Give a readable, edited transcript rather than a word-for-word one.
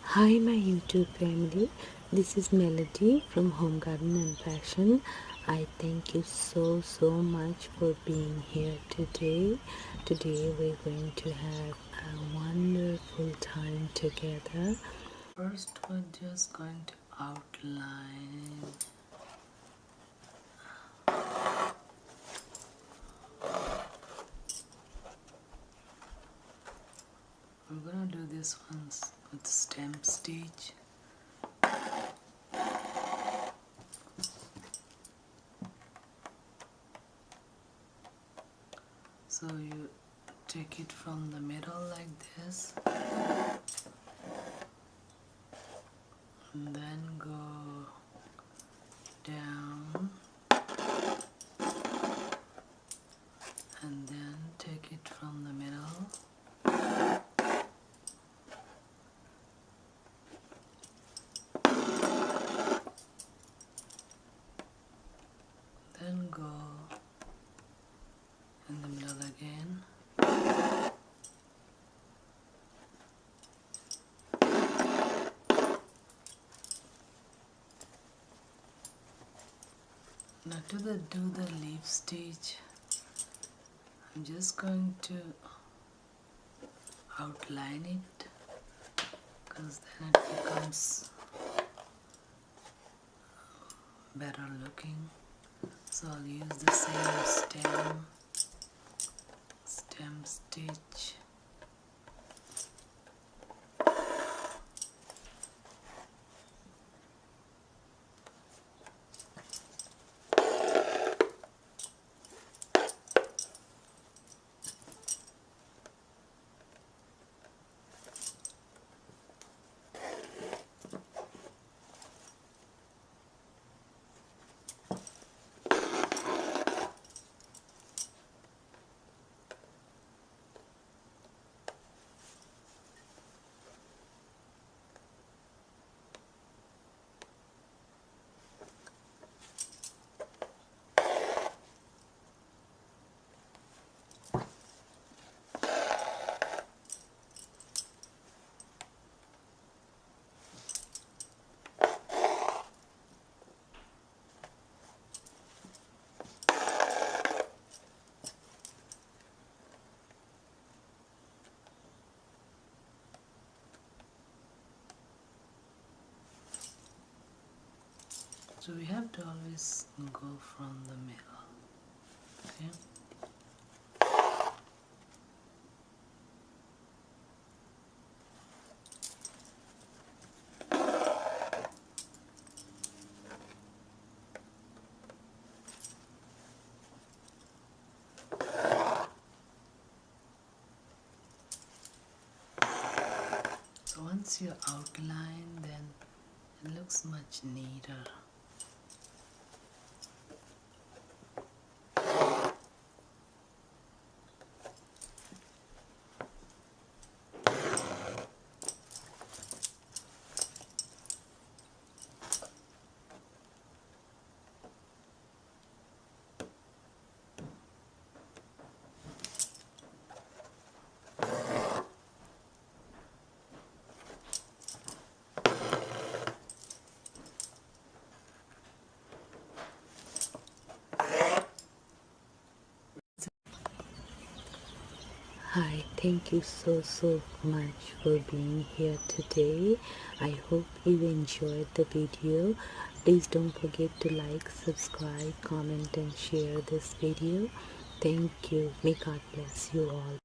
Hi my YouTube family, this is Melody from Home Garden and Fashion. I thank you so much for being here today. Today we're going to have a wonderful time together. First we're just going to outline we're gonna do this once with stem stitch. So you take it from the middle like this and then go down and then take it from the middle then go in the middle again now to do the leaf stitch. I'm just going to outline it because then it becomes better looking. So I'll use the same stem stitch. So we have to always go from the middle, okay? So once you outline, then it looks much neater. Hi, thank you so much for being here today. I hope you enjoyed the video. Please don't forget to like, subscribe, comment and share this video. Thank you. May God bless you all.